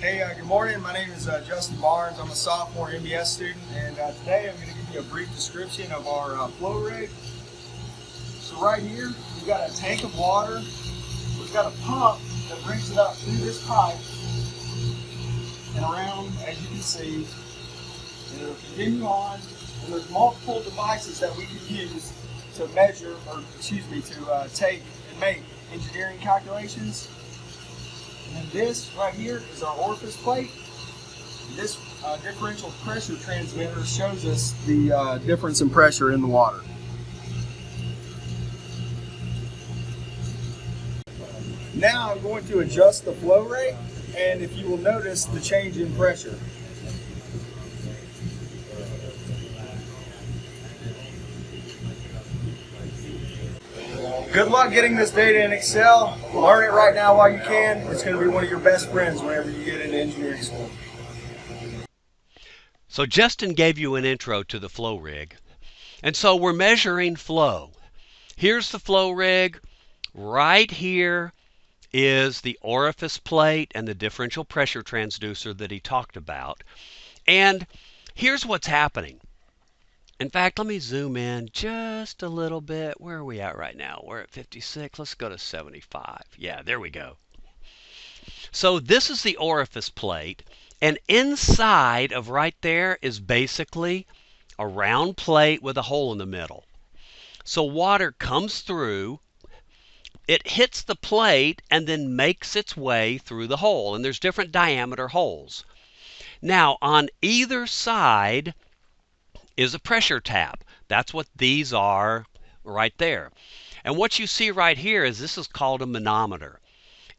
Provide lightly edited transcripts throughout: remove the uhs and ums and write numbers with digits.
Hey, good morning. My name is Justin Barnes. I'm a sophomore MBS student, and today I'm going to give you a brief description of our flow rig. So right here, we've got a tank of water. We've got a pump that brings it up through this pipe and around, as you can see, and it'll continue on. And there's multiple devices that we can use to measure, to take and make engineering calculations. And this right here is our orifice plate. This differential pressure transmitter shows us the difference in pressure in the water. Now I'm going to adjust the flow rate, and if you will notice the change in pressure. Good luck getting this data in Excel. Learn it right now while you can. It's going to be one of your best friends whenever you get into engineering school. So Justin gave you an intro to the flow rig. And so we're measuring flow. Here's the flow rig. Right here is the orifice plate and the differential pressure transducer that he talked about. And here's what's happening. In fact, let me zoom in just a little bit. Where are we at right now? We're at 56. Let's go to 75. Yeah, there we go. So this is the orifice plate, and inside of right there is basically a round plate with a hole in the middle. So water comes through, it hits the plate, and then makes its way through the hole. And there's different diameter holes. Now, on either side is a pressure tap. That's what these are right there. And what you see right here is this is called a manometer.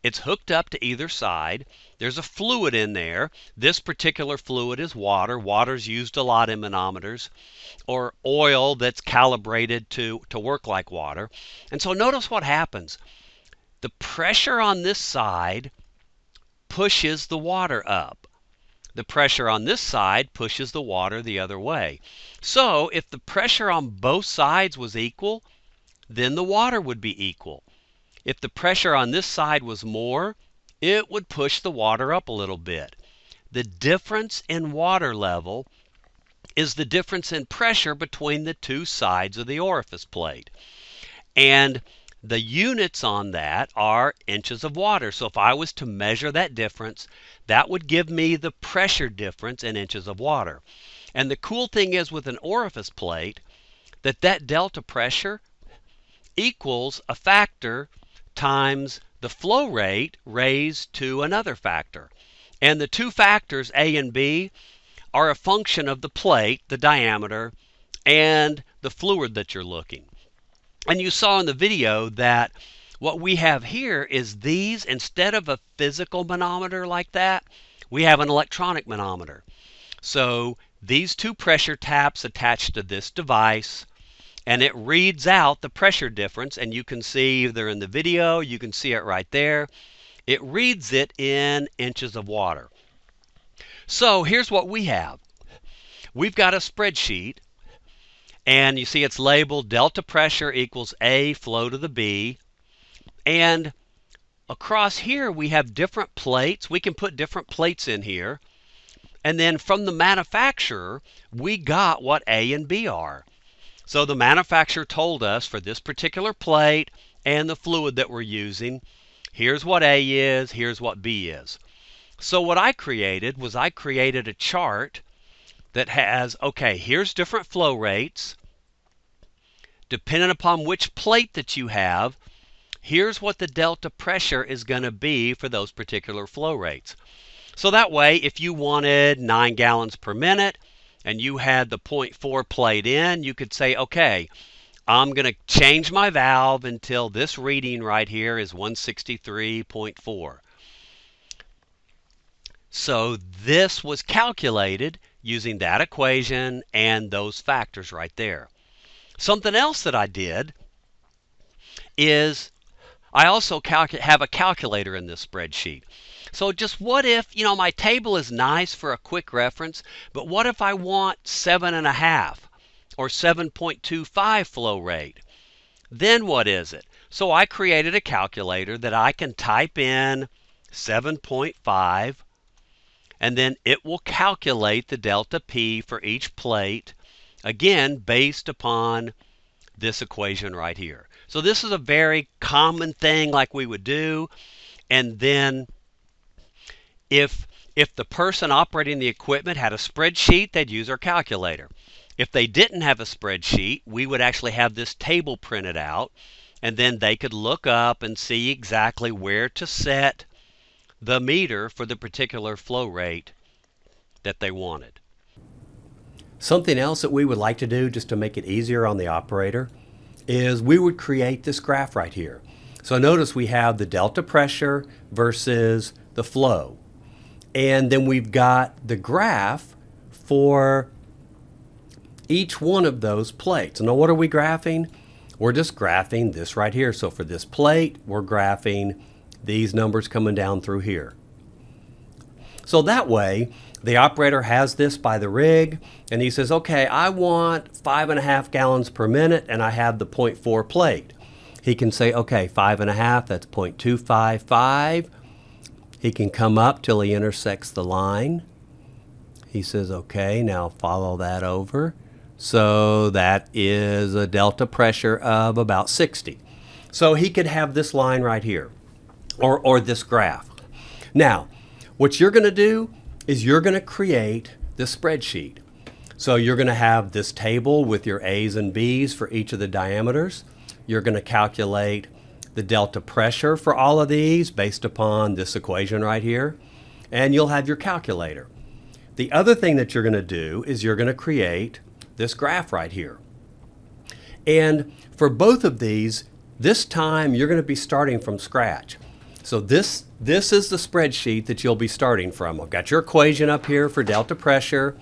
It's hooked up to either side. There's a fluid in there. This particular fluid is water. Water's used a lot in manometers, or oil that's calibrated to work like water. And so notice what happens. The pressure on this side pushes the water up. The pressure on this side pushes the water the other way. So if the pressure on both sides was equal, then the water would be equal. If the pressure on this side was more, it would push the water up a little bit. The difference in water level is the difference in pressure between the two sides of the orifice plate. And the units on that are inches of water. So if I was to measure that difference, that would give me the pressure difference in inches of water. And the cool thing is with an orifice plate that delta pressure equals a factor times the flow rate raised to another factor. And the two factors, A and B, are a function of the plate, the diameter, and the fluid that you're looking. And you saw in the video that what we have here is these, instead of a physical manometer like that, we have an electronic manometer. So these two pressure taps attached to this device, and it reads out the pressure difference, and you can see either in the video, you can see it right there. It reads it in inches of water. So here's what we have. We've got a spreadsheet, and you see it's labeled delta pressure equals A flow to the B. And across here we have different plates. We can put different plates in here. And then from the manufacturer, we got what A and B are. So the manufacturer told us for this particular plate and the fluid that we're using, here's what A is, here's what B is. So what I created was I created a chart that has, okay, here's different flow rates. Depending upon which plate that you have, here's what the delta pressure is going to be for those particular flow rates. So that way, if you wanted 9 gallons per minute and you had the 0.4 plate in, you could say, okay, I'm going to change my valve until this reading right here is 163.4. So this was calculated using that equation and those factors right there. Something else that I did is I also have a calculator in this spreadsheet. So just what if, my table is nice for a quick reference, but what if I want 7.5 or 7.25 flow rate? Then what is it? So I created a calculator that I can type in 7.5 and then it will calculate the delta P for each plate, again, based upon this equation right here. So this is a very common thing like we would do. And then if the person operating the equipment had a spreadsheet, they'd use our calculator. If they didn't have a spreadsheet, we would actually have this table printed out, and then they could look up and see exactly where to set the meter for the particular flow rate that they wanted. Something else that we would like to do just to make it easier on the operator is we would create this graph right here. So notice we have the delta pressure versus the flow. And then we've got the graph for each one of those plates. Now what are we graphing? We're just graphing this right here. So for this plate, we're graphing these numbers coming down through here. So that way, the operator has this by the rig, and he says, okay, I want 5.5 gallons per minute, and I have the 0.4 plate. He can say, okay, 5.5, that's 0.255. He can come up till he intersects the line. He says, okay, now follow that over. So that is a delta pressure of about 60. So he could have this line right here, or this graph. Now, what you're going to do is you're going to create this spreadsheet. So you're going to have this table with your A's and B's for each of the diameters. You're going to calculate the delta pressure for all of these based upon this equation right here, and you'll have your calculator. The other thing that you're going to do is you're going to create this graph right here. And for both of these, this time you're going to be starting from scratch. So this is the spreadsheet that you'll be starting from. I've got your equation up here for delta pressure,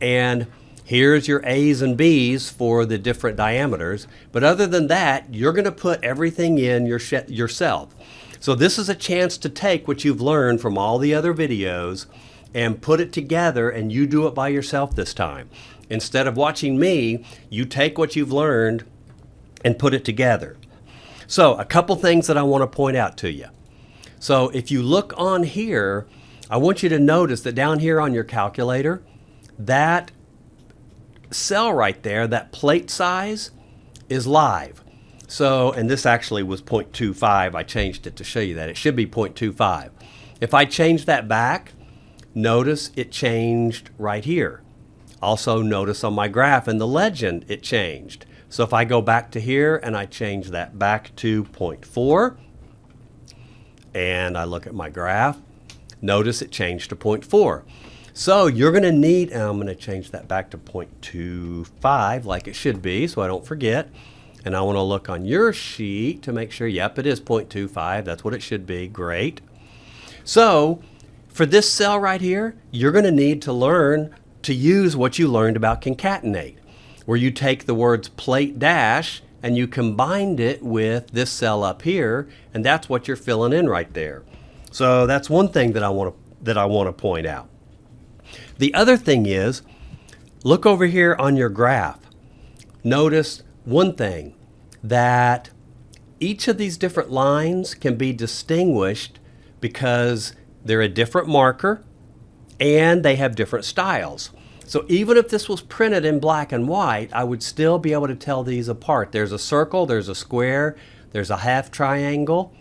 and here's your A's and B's for the different diameters. But other than that, you're going to put everything in yourself. So this is a chance to take what you've learned from all the other videos and put it together, and you do it by yourself this time. Instead of watching me, you take what you've learned and put it together. So a couple things that I want to point out to you. So if you look on here, I want you to notice that down here on your calculator, that cell right there, that plate size, is live. So, and this actually was 0.25. I changed it to show you that. It should be 0.25. If I change that back, notice it changed right here. Also notice on my graph in the legend it changed. So if I go back to here and I change that back to 0.4, and I look at my graph, notice it changed to 0.4. So you're going to need, and I'm going to change that back to 0.25 like it should be so I don't forget. And I want to look on your sheet to make sure, yep, it is 0.25. That's what it should be. Great. So for this cell right here, you're going to need to learn to use what you learned about concatenate, where you take the words plate dash and you combined it with this cell up here, and that's what you're filling in right there. So that's one thing that I want to point out. The other thing is, look over here on your graph. Notice one thing, that each of these different lines can be distinguished because they're a different marker and they have different styles. So even if this was printed in black and white, I would still be able to tell these apart. There's a circle, there's a square, there's a half triangle,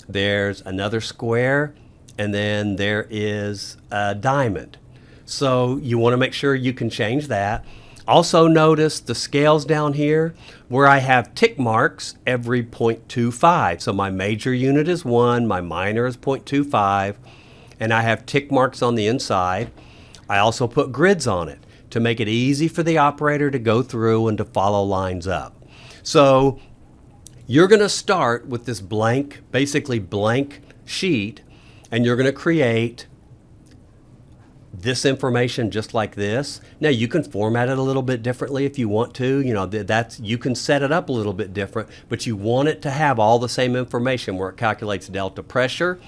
there's another square, and then there is a diamond. So you want to make sure you can change that. Also notice the scales down here where I have tick marks every 0.25. So my major unit is 1, my minor is 0.25, and I have tick marks on the inside. I also put grids on it to make it easy for the operator to go through and to follow lines up. So you're going to start with this blank, basically blank sheet, and you're going to create this information just like this. Now you can format it a little bit differently if you want to. You know, you can set it up a little bit different, but you want it to have all the same information where it calculates delta pressure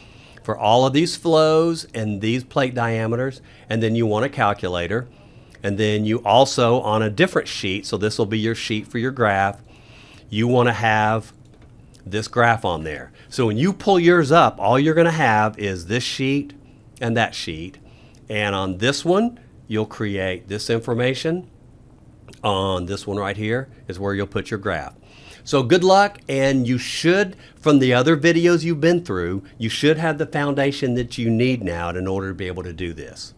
for all of these flows and these plate diameters, and then you want a calculator, and then you also on a different sheet, so this will be your sheet for your graph, you want to have this graph on there. So when you pull yours up, all you're going to have is this sheet and that sheet, And on this one, you'll create this information. On this one right here is where you'll put your graph. So good luck, and you should, from the other videos you've been through, you should have the foundation that you need now in order to be able to do this.